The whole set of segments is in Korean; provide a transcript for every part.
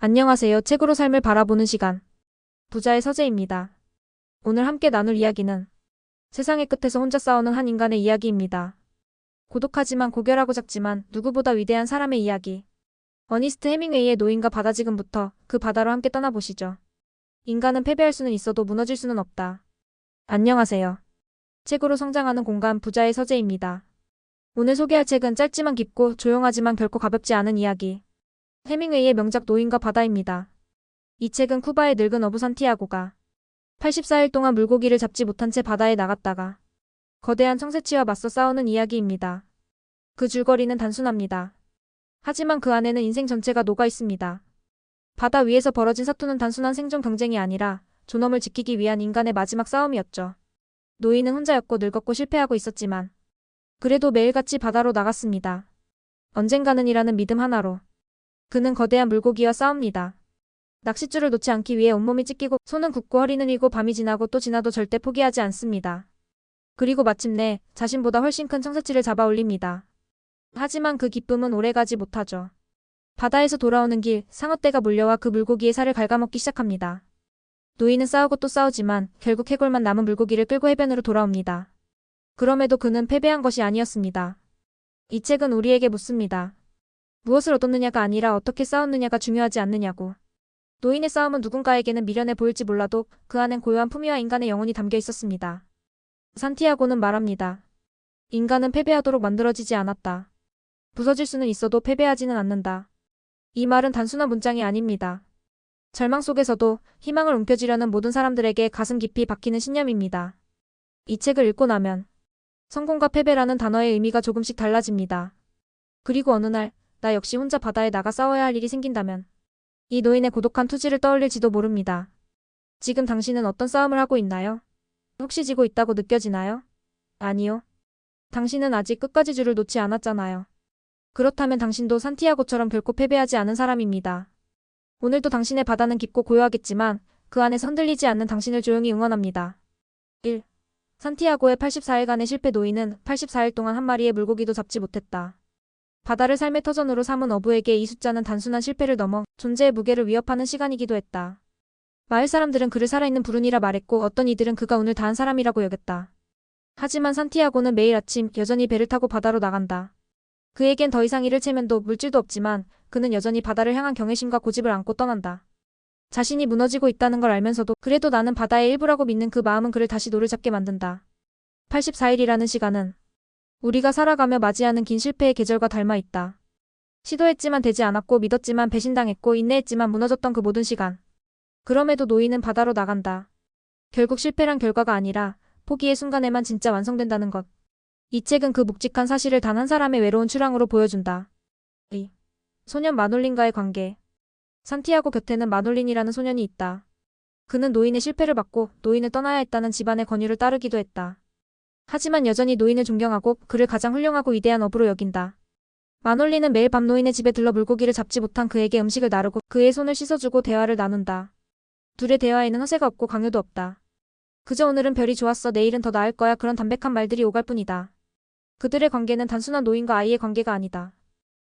안녕하세요. 책으로 삶을 바라보는 시간. 부자의 서재입니다. 오늘 함께 나눌 이야기는 세상의 끝에서 혼자 싸우는 한 인간의 이야기입니다. 고독하지만 고결하고 작지만 누구보다 위대한 사람의 이야기. 어니스트 해밍웨이의 노인과 바다 지금부터 그 바다로 함께 떠나보시죠. 인간은 패배할 수는 있어도 무너질 수는 없다. 안녕하세요. 책으로 성장하는 공간 부자의 서재입니다. 오늘 소개할 책은 짧지만 깊고 조용하지만 결코 가볍지 않은 이야기. 해밍웨이의 명작 노인과 바다입니다. 이 책은 쿠바의 늙은 어부 산티아고가 84일 동안 물고기를 잡지 못한 채 바다에 나갔다가 거대한 청새치와 맞서 싸우는 이야기입니다. 그 줄거리는 단순합니다. 하지만 그 안에는 인생 전체가 녹아 있습니다. 바다 위에서 벌어진 사투는 단순한 생존 경쟁이 아니라 존엄을 지키기 위한 인간의 마지막 싸움이었죠. 노인은 혼자였고 늙었고 실패하고 있었지만 그래도 매일같이 바다로 나갔습니다. 언젠가는 이라는 믿음 하나로. 그는 거대한 물고기와 싸웁니다. 낚싯줄을 놓지 않기 위해 온몸이 찢기고 손은 굳고 허리는 휘고 밤이 지나고 또 지나도 절대 포기하지 않습니다. 그리고 마침내 자신보다 훨씬 큰 청새치를 잡아 올립니다. 하지만 그 기쁨은 오래가지 못하죠. 바다에서 돌아오는 길 상어떼가 몰려와 그 물고기의 살을 갉아먹기 시작합니다. 노인은 싸우고 또 싸우지만 결국 해골만 남은 물고기를 끌고 해변으로 돌아옵니다. 그럼에도 그는 패배한 것이 아니었습니다. 이 책은 우리에게 묻습니다. 무엇을 얻었느냐가 아니라 어떻게 싸웠느냐가 중요하지 않느냐고. 노인의 싸움은 누군가에게는 미련해 보일지 몰라도 그 안엔 고요한 품위와 인간의 영혼이 담겨 있었습니다. 산티아고는 말합니다. 인간은 패배하도록 만들어지지 않았다. 부서질 수는 있어도 패배하지는 않는다. 이 말은 단순한 문장이 아닙니다. 절망 속에서도 희망을 움켜쥐려는 모든 사람들에게 가슴 깊이 박히는 신념입니다. 이 책을 읽고 나면 성공과 패배라는 단어의 의미가 조금씩 달라집니다. 그리고 어느 날 나 역시 혼자 바다에 나가 싸워야 할 일이 생긴다면 이 노인의 고독한 투지를 떠올릴지도 모릅니다. 지금 당신은 어떤 싸움을 하고 있나요? 혹시 지고 있다고 느껴지나요? 아니요. 당신은 아직 끝까지 줄을 놓지 않았잖아요. 그렇다면 당신도 산티아고처럼 결코 패배하지 않은 사람입니다. 오늘도 당신의 바다는 깊고 고요하겠지만 그 안에서 흔들리지 않는 당신을 조용히 응원합니다. 1. 산티아고의 84일간의 실패. 노인은 84일 동안 한 마리의 물고기도 잡지 못했다. 바다를 삶의 터전으로 삼은 어부에게 이 숫자는 단순한 실패를 넘어 존재의 무게를 위협하는 시간이기도 했다. 마을 사람들은 그를 살아있는 불운이라 말했고 어떤 이들은 그가 운을 다한 사람이라고 여겼다. 하지만 산티아고는 매일 아침 여전히 배를 타고 바다로 나간다. 그에겐 더 이상 잃을 체면도 물질도 없지만 그는 여전히 바다를 향한 경외심과 고집을 안고 떠난다. 자신이 무너지고 있다는 걸 알면서도 그래도 나는 바다의 일부라고 믿는 그 마음은 그를 다시 노를 잡게 만든다. 84일이라는 시간은 우리가 살아가며 맞이하는 긴 실패의 계절과 닮아 있다. 시도했지만 되지 않았고 믿었지만 배신당했고 인내했지만 무너졌던 그 모든 시간. 그럼에도 노인은 바다로 나간다. 결국 실패란 결과가 아니라 포기의 순간에만 진짜 완성된다는 것. 이 책은 그 묵직한 사실을 단 한 사람의 외로운 출항으로 보여준다. 2. 소년 마놀린과의 관계. 산티아고 곁에는 마놀린이라는 소년이 있다. 그는 노인의 실패를 받고 노인을 떠나야 했다는 집안의 권유를 따르기도 했다. 하지만 여전히 노인을 존경하고 그를 가장 훌륭하고 위대한 어부로 여긴다. 마놀리는 매일 밤 노인의 집에 들러 물고기를 잡지 못한 그에게 음식을 나르고 그의 손을 씻어주고 대화를 나눈다. 둘의 대화에는 허세가 없고 강요도 없다. 그저 오늘은 별이 좋았어, 내일은 더 나을 거야, 그런 담백한 말들이 오갈 뿐이다. 그들의 관계는 단순한 노인과 아이의 관계가 아니다.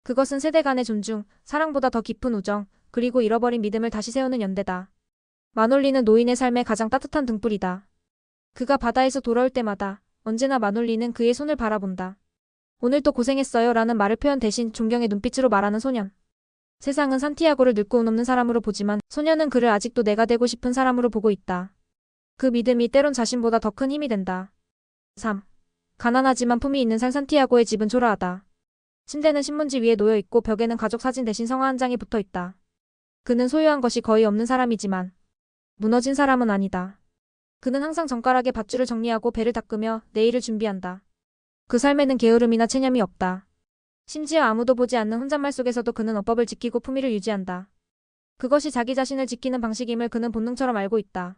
그것은 세대 간의 존중, 사랑보다 더 깊은 우정, 그리고 잃어버린 믿음을 다시 세우는 연대다. 마놀리는 노인의 삶의 가장 따뜻한 등불이다. 그가 바다에서 돌아올 때마다 언제나 마놀리는 그의 손을 바라본다. 오늘도 고생했어요 라는 말을 표현 대신 존경의 눈빛으로 말하는 소년. 세상은 산티아고를 늙고 운 없는 사람으로 보지만 소년은 그를 아직도 내가 되고 싶은 사람으로 보고 있다. 그 믿음이 때론 자신보다 더 큰 힘이 된다. 3. 가난하지만 품이 있는 산티아고의 집은 초라하다. 침대는 신문지 위에 놓여 있고 벽에는 가족 사진 대신 성화 한 장이 붙어 있다. 그는 소유한 것이 거의 없는 사람이지만 무너진 사람은 아니다. 그는 항상 정갈하게 밧줄을 정리하고 배를 닦으며 내일을 준비한다. 그 삶에는 게으름이나 체념이 없다. 심지어 아무도 보지 않는 혼잣말 속에서도 그는 어법을 지키고 품위를 유지한다. 그것이 자기 자신을 지키는 방식임을 그는 본능처럼 알고 있다.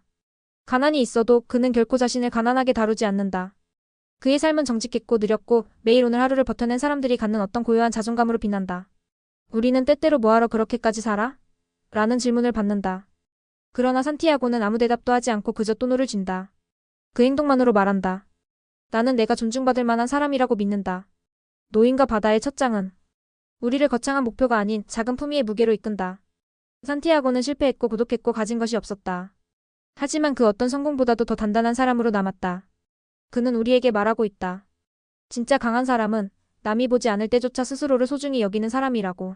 가난이 있어도 그는 결코 자신을 가난하게 다루지 않는다. 그의 삶은 정직했고 느렸고 매일 오늘 하루를 버텨낸 사람들이 갖는 어떤 고요한 자존감으로 빛난다. 우리는 때때로 뭐하러 그렇게까지 살아? 라는 질문을 받는다. 그러나 산티아고는 아무 대답도 하지 않고 그저 또 노를 쥔다. 그 행동만으로 말한다. 나는 내가 존중받을 만한 사람이라고 믿는다. 노인과 바다의 첫 장은 우리를 거창한 목표가 아닌 작은 품위의 무게로 이끈다. 산티아고는 실패했고 고독했고 가진 것이 없었다. 하지만 그 어떤 성공보다도 더 단단한 사람으로 남았다. 그는 우리에게 말하고 있다. 진짜 강한 사람은 남이 보지 않을 때조차 스스로를 소중히 여기는 사람이라고.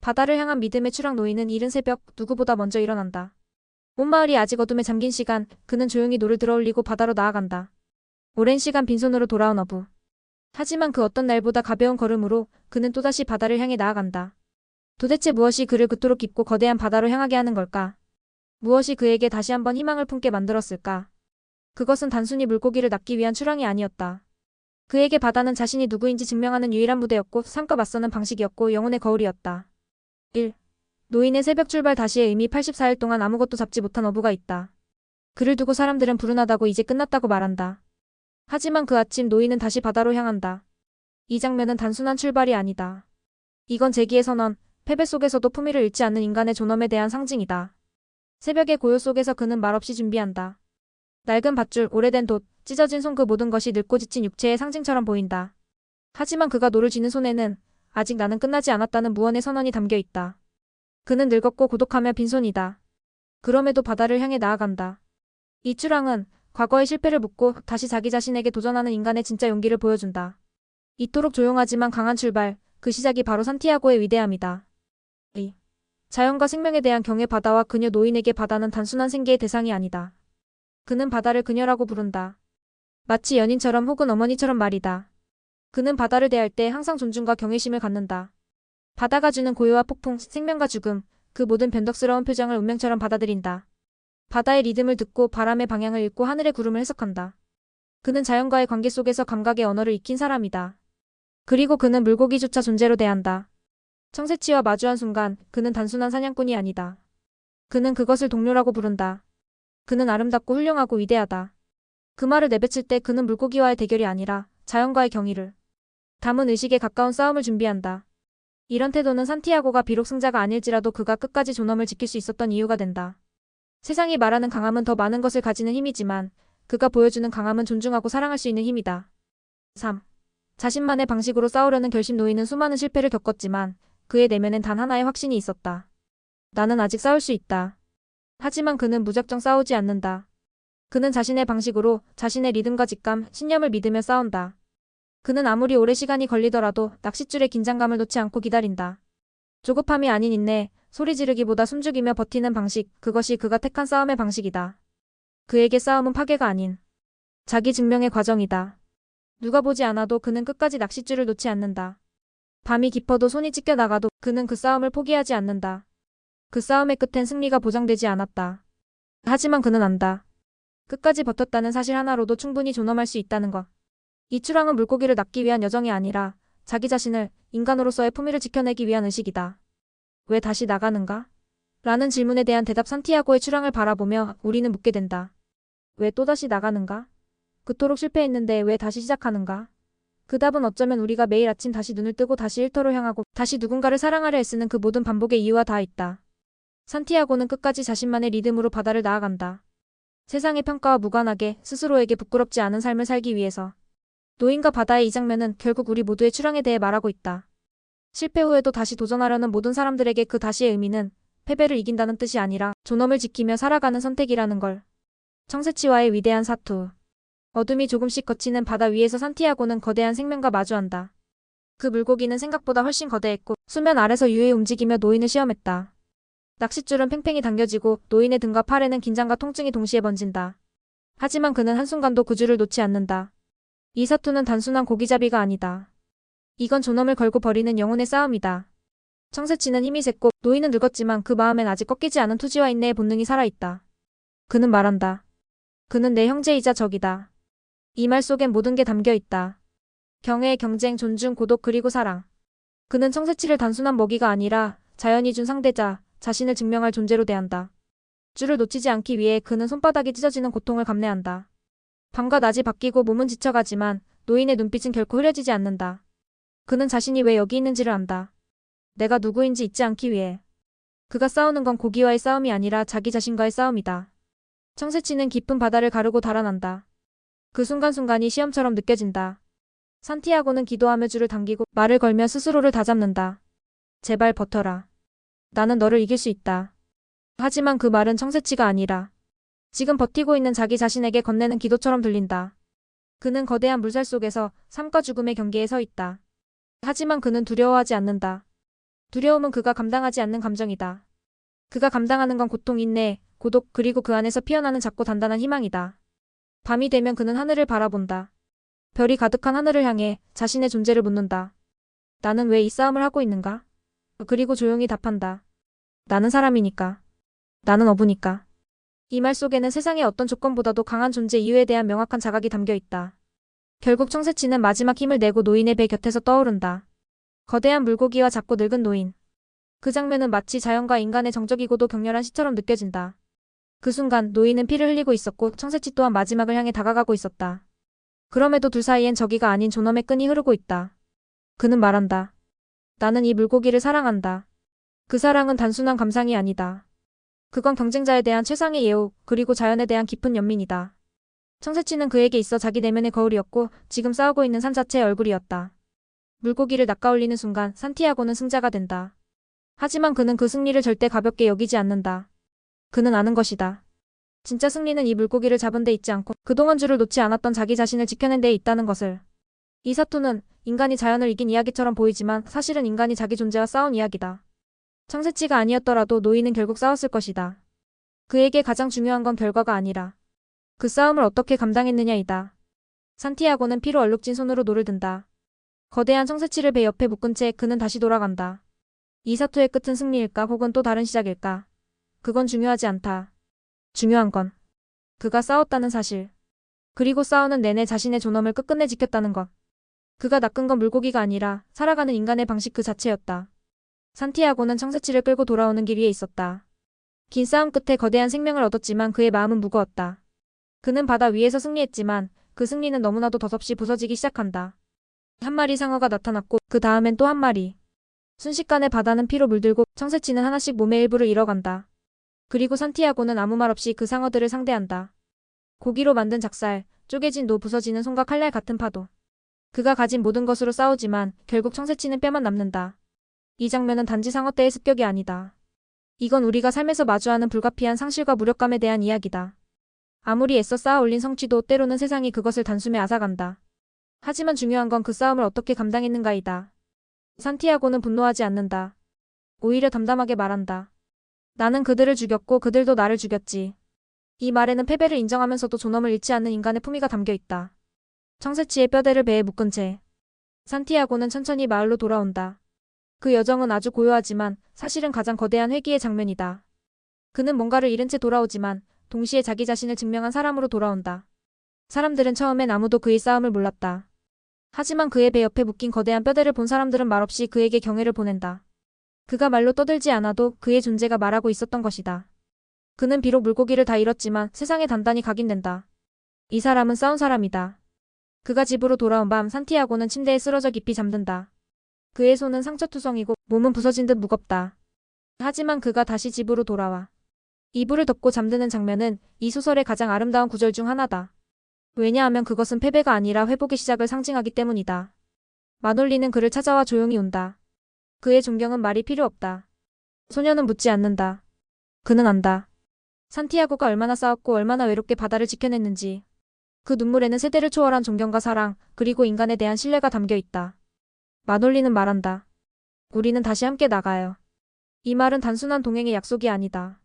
바다를 향한 믿음의 추락 노인은 이른 새벽 누구보다 먼저 일어난다. 온 마을이 아직 어둠에 잠긴 시간, 그는 조용히 노를 들어올리고 바다로 나아간다. 오랜 시간 빈손으로 돌아온 어부. 하지만 그 어떤 날보다 가벼운 걸음으로 그는 또다시 바다를 향해 나아간다. 도대체 무엇이 그를 그토록 깊고 거대한 바다로 향하게 하는 걸까? 무엇이 그에게 다시 한번 희망을 품게 만들었을까? 그것은 단순히 물고기를 낚기 위한 출항이 아니었다. 그에게 바다는 자신이 누구인지 증명하는 유일한 무대였고 삶과 맞서는 방식이었고 영혼의 거울이었다. 1. 노인의 새벽 출발 다시의 의미. 84일 동안 아무것도 잡지 못한 어부가 있다. 그를 두고 사람들은 불운하다고 이제 끝났다고 말한다. 하지만 그 아침 노인은 다시 바다로 향한다. 이 장면은 단순한 출발이 아니다. 이건 재기의 선언, 패배 속에서도 품위를 잃지 않는 인간의 존엄에 대한 상징이다. 새벽의 고요 속에서 그는 말없이 준비한다. 낡은 밧줄, 오래된 돛, 찢어진 손, 그 모든 것이 늙고 지친 육체의 상징처럼 보인다. 하지만 그가 노를 쥐는 손에는 아직 나는 끝나지 않았다는 무언의 선언이 담겨 있다. 그는 늙었고 고독하며 빈손이다. 그럼에도 바다를 향해 나아간다. 이 출항은 과거의 실패를 묻고 다시 자기 자신에게 도전하는 인간의 진짜 용기를 보여준다. 이토록 조용하지만 강한 출발, 그 시작이 바로 산티아고의 위대함이다. 2. 자연과 생명에 대한 경외. 바다와 그녀. 노인에게 바다는 단순한 생계의 대상이 아니다. 그는 바다를 그녀라고 부른다. 마치 연인처럼 혹은 어머니처럼 말이다. 그는 바다를 대할 때 항상 존중과 경외심을 갖는다. 바다가 주는 고요와 폭풍, 생명과 죽음, 그 모든 변덕스러운 표정을 운명처럼 받아들인다. 바다의 리듬을 듣고 바람의 방향을 읽고 하늘의 구름을 해석한다. 그는 자연과의 관계 속에서 감각의 언어를 익힌 사람이다. 그리고 그는 물고기조차 존재로 대한다. 청새치와 마주한 순간 그는 단순한 사냥꾼이 아니다. 그는 그것을 동료라고 부른다. 그는 아름답고 훌륭하고 위대하다. 그 말을 내뱉을 때 그는 물고기와의 대결이 아니라 자연과의 경의를 담은 의식에 가까운 싸움을 준비한다. 이런 태도는 산티아고가 비록 승자가 아닐지라도 그가 끝까지 존엄을 지킬 수 있었던 이유가 된다. 세상이 말하는 강함은 더 많은 것을 가지는 힘이지만 그가 보여주는 강함은 존중하고 사랑할 수 있는 힘이다. 3. 자신만의 방식으로 싸우려는 결심. 노인은 수많은 실패를 겪었지만 그의 내면엔 단 하나의 확신이 있었다. 나는 아직 싸울 수 있다. 하지만 그는 무작정 싸우지 않는다. 그는 자신의 방식으로 자신의 리듬과 직감, 신념을 믿으며 싸운다. 그는 아무리 오래 시간이 걸리더라도 낚싯줄의 긴장감을 놓지 않고 기다린다. 조급함이 아닌 인내, 소리 지르기보다 숨죽이며 버티는 방식, 그것이 그가 택한 싸움의 방식이다. 그에게 싸움은 파괴가 아닌 자기 증명의 과정이다. 누가 보지 않아도 그는 끝까지 낚싯줄을 놓지 않는다. 밤이 깊어도 손이 찢겨나가도 그는 그 싸움을 포기하지 않는다. 그 싸움의 끝엔 승리가 보장되지 않았다. 하지만 그는 안다. 끝까지 버텼다는 사실 하나로도 충분히 존엄할 수 있다는 것. 이 출항은 물고기를 낚기 위한 여정이 아니라 자기 자신을 인간으로서의 품위를 지켜내기 위한 의식이다. 왜 다시 나가는가? 라는 질문에 대한 대답. 산티아고의 출항을 바라보며 우리는 묻게 된다. 왜 또다시 나가는가? 그토록 실패했는데 왜 다시 시작하는가? 그 답은 어쩌면 우리가 매일 아침 다시 눈을 뜨고 다시 일터로 향하고 다시 누군가를 사랑하려 애쓰는 그 모든 반복의 이유와 닿아 있다. 산티아고는 끝까지 자신만의 리듬으로 바다를 나아간다. 세상의 평가와 무관하게 스스로에게 부끄럽지 않은 삶을 살기 위해서. 노인과 바다의 이 장면은 결국 우리 모두의 출항에 대해 말하고 있다. 실패 후에도 다시 도전하려는 모든 사람들에게 그 다시의 의미는 패배를 이긴다는 뜻이 아니라 존엄을 지키며 살아가는 선택이라는 걸. 청새치와의 위대한 사투. 어둠이 조금씩 걷히는 바다 위에서 산티아고는 거대한 생명과 마주한다. 그 물고기는 생각보다 훨씬 거대했고 수면 아래서 유유히 움직이며 노인을 시험했다. 낚싯줄은 팽팽히 당겨지고 노인의 등과 팔에는 긴장과 통증이 동시에 번진다. 하지만 그는 한순간도 그 줄을 놓지 않는다. 이 사투는 단순한 고기잡이가 아니다. 이건 존엄을 걸고 벌이는 영혼의 싸움이다. 청새치는 힘이 셌고 노인은 늙었지만 그 마음엔 아직 꺾이지 않은 투지와 인내의 본능이 살아있다. 그는 말한다. 그는 내 형제이자 적이다. 이 말 속엔 모든 게 담겨 있다. 경애, 경쟁, 존중, 고독 그리고 사랑. 그는 청새치를 단순한 먹이가 아니라 자연이 준 상대자, 자신을 증명할 존재로 대한다. 줄을 놓치지 않기 위해 그는 손바닥이 찢어지는 고통을 감내한다. 밤과 낮이 바뀌고 몸은 지쳐가지만 노인의 눈빛은 결코 흐려지지 않는다. 그는 자신이 왜 여기 있는지를 안다. 내가 누구인지 잊지 않기 위해. 그가 싸우는 건 고기와의 싸움이 아니라 자기 자신과의 싸움이다. 청새치는 깊은 바다를 가르고 달아난다. 그 순간순간이 시험처럼 느껴진다. 산티아고는 기도하며 줄을 당기고 말을 걸며 스스로를 다잡는다. 제발 버텨라. 나는 너를 이길 수 있다. 하지만 그 말은 청새치가 아니라 지금 버티고 있는 자기 자신에게 건네는 기도처럼 들린다. 그는 거대한 물살 속에서 삶과 죽음의 경계에 서 있다. 하지만 그는 두려워하지 않는다. 두려움은 그가 감당하지 않는 감정이다. 그가 감당하는 건 고통, 인내, 고독, 그리고 그 안에서 피어나는 작고 단단한 희망이다. 밤이 되면 그는 하늘을 바라본다. 별이 가득한 하늘을 향해 자신의 존재를 묻는다. 나는 왜 이 싸움을 하고 있는가? 그리고 조용히 답한다. 나는 사람이니까. 나는 어부니까. 이 말 속에는 세상의 어떤 조건보다도 강한 존재 이유에 대한 명확한 자각이 담겨 있다. 결국 청새치는 마지막 힘을 내고 노인의 배 곁에서 떠오른다. 거대한 물고기와 작고 늙은 노인. 그 장면은 마치 자연과 인간의 정적이고도 격렬한 시처럼 느껴진다. 그 순간 노인은 피를 흘리고 있었고 청새치 또한 마지막을 향해 다가가고 있었다. 그럼에도 둘 사이엔 저기가 아닌 존엄의 끈이 흐르고 있다. 그는 말한다. 나는 이 물고기를 사랑한다. 그 사랑은 단순한 감상이 아니다. 그건 경쟁자에 대한 최상의 예우, 그리고 자연에 대한 깊은 연민이다. 청새치는 그에게 있어 자기 내면의 거울이었고 지금 싸우고 있는 산 자체의 얼굴이었다. 물고기를 낚아올리는 순간 산티아고는 승자가 된다. 하지만 그는 그 승리를 절대 가볍게 여기지 않는다. 그는 아는 것이다. 진짜 승리는 이 물고기를 잡은 데 있지 않고 그동안 줄을 놓지 않았던 자기 자신을 지켜낸 데에 있다는 것을. 이 사투는 인간이 자연을 이긴 이야기처럼 보이지만 사실은 인간이 자기 존재와 싸운 이야기다. 청새치가 아니었더라도 노인은 결국 싸웠을 것이다. 그에게 가장 중요한 건 결과가 아니라 그 싸움을 어떻게 감당했느냐이다. 산티아고는 피로 얼룩진 손으로 노를 든다. 거대한 청새치를 배 옆에 묶은 채 그는 다시 돌아간다. 이 사투의 끝은 승리일까 혹은 또 다른 시작일까? 그건 중요하지 않다. 중요한 건 그가 싸웠다는 사실. 그리고 싸우는 내내 자신의 존엄을 끝끝내 지켰다는 것. 그가 낚은 건 물고기가 아니라 살아가는 인간의 방식 그 자체였다. 산티아고는 청새치를 끌고 돌아오는 길 위에 있었다. 긴 싸움 끝에 거대한 생명을 얻었지만 그의 마음은 무거웠다. 그는 바다 위에서 승리했지만 그 승리는 너무나도 덧없이 부서지기 시작한다. 한 마리 상어가 나타났고 그 다음엔 또 한 마리. 순식간에 바다는 피로 물들고 청새치는 하나씩 몸의 일부를 잃어간다. 그리고 산티아고는 아무 말 없이 그 상어들을 상대한다. 고기로 만든 작살, 쪼개진 노 부서지는 손과 칼날 같은 파도. 그가 가진 모든 것으로 싸우지만 결국 청새치는 뼈만 남는다. 이 장면은 단지 상어 떼의 습격이 아니다. 이건 우리가 삶에서 마주하는 불가피한 상실과 무력감에 대한 이야기다. 아무리 애써 쌓아 올린 성취도 때로는 세상이 그것을 단숨에 앗아간다. 하지만 중요한 건 그 싸움을 어떻게 감당했는가이다. 산티아고는 분노하지 않는다. 오히려 담담하게 말한다. 나는 그들을 죽였고 그들도 나를 죽였지. 이 말에는 패배를 인정하면서도 존엄을 잃지 않는 인간의 품위가 담겨 있다. 청새치의 뼈대를 배에 묶은 채 산티아고는 천천히 마을로 돌아온다. 그 여정은 아주 고요하지만 사실은 가장 거대한 회귀의 장면이다. 그는 뭔가를 잃은 채 돌아오지만 동시에 자기 자신을 증명한 사람으로 돌아온다. 사람들은 처음엔 아무도 그의 싸움을 몰랐다. 하지만 그의 배 옆에 묶인 거대한 뼈대를 본 사람들은 말없이 그에게 경애를 보낸다. 그가 말로 떠들지 않아도 그의 존재가 말하고 있었던 것이다. 그는 비록 물고기를 다 잃었지만 세상에 단단히 각인된다. 이 사람은 싸운 사람이다. 그가 집으로 돌아온 밤 산티아고는 침대에 쓰러져 깊이 잠든다. 그의 손은 상처투성이고 몸은 부서진 듯 무겁다. 하지만 그가 다시 집으로 돌아와 이불을 덮고 잠드는 장면은 이 소설의 가장 아름다운 구절 중 하나다. 왜냐하면 그것은 패배가 아니라 회복의 시작을 상징하기 때문이다. 마놀리는 그를 찾아와 조용히 운다. 그의 존경은 말이 필요 없다. 소녀는 묻지 않는다. 그는 안다. 산티아고가 얼마나 싸웠고 얼마나 외롭게 바다를 지켜냈는지. 그 눈물에는 세대를 초월한 존경과 사랑, 그리고 인간에 대한 신뢰가 담겨 있다. 마놀리는 말한다. 우리는 다시 함께 나가요. 이 말은 단순한 동행의 약속이 아니다.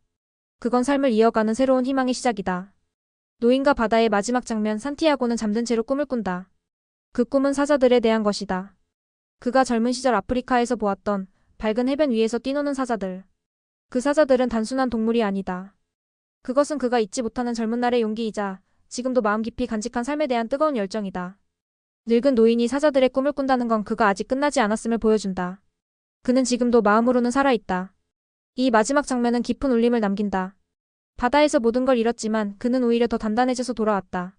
그건 삶을 이어가는 새로운 희망의 시작이다. 노인과 바다의 마지막 장면 산티아고는 잠든 채로 꿈을 꾼다. 그 꿈은 사자들에 대한 것이다. 그가 젊은 시절 아프리카에서 보았던 밝은 해변 위에서 뛰노는 사자들. 그 사자들은 단순한 동물이 아니다. 그것은 그가 잊지 못하는 젊은 날의 용기이자 지금도 마음 깊이 간직한 삶에 대한 뜨거운 열정이다. 늙은 노인이 사자들의 꿈을 꾼다는 건 그가 아직 끝나지 않았음을 보여준다. 그는 지금도 마음으로는 살아있다. 이 마지막 장면은 깊은 울림을 남긴다. 바다에서 모든 걸 잃었지만 그는 오히려 더 단단해져서 돌아왔다.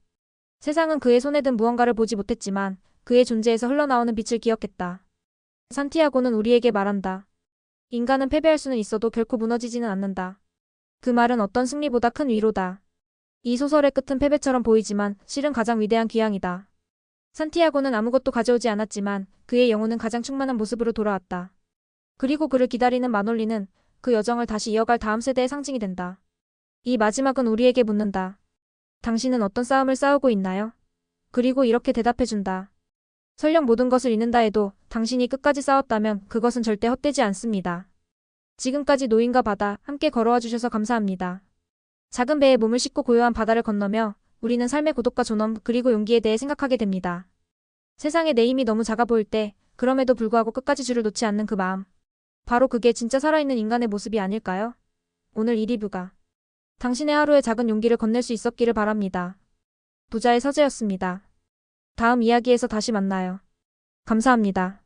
세상은 그의 손에 든 무언가를 보지 못했지만 그의 존재에서 흘러나오는 빛을 기억했다. 산티아고는 우리에게 말한다. 인간은 패배할 수는 있어도 결코 무너지지는 않는다. 그 말은 어떤 승리보다 큰 위로다. 이 소설의 끝은 패배처럼 보이지만 실은 가장 위대한 귀향이다. 산티아고는 아무것도 가져오지 않았지만 그의 영혼은 가장 충만한 모습으로 돌아왔다. 그리고 그를 기다리는 마놀리는 그 여정을 다시 이어갈 다음 세대의 상징이 된다. 이 마지막은 우리에게 묻는다. 당신은 어떤 싸움을 싸우고 있나요? 그리고 이렇게 대답해준다. 설령 모든 것을 잃는다 해도 당신이 끝까지 싸웠다면 그것은 절대 헛되지 않습니다. 지금까지 노인과 바다 함께 걸어와 주셔서 감사합니다. 작은 배에 몸을 싣고 고요한 바다를 건너며 우리는 삶의 고독과 존엄 그리고 용기에 대해 생각하게 됩니다. 세상에 내 힘이 너무 작아 보일 때 그럼에도 불구하고 끝까지 줄을 놓지 않는 그 마음. 바로 그게 진짜 살아있는 인간의 모습이 아닐까요? 오늘 이 리뷰가 당신의 하루에 작은 용기를 건넬 수 있었기를 바랍니다. 부자의 서재였습니다. 다음 이야기에서 다시 만나요. 감사합니다.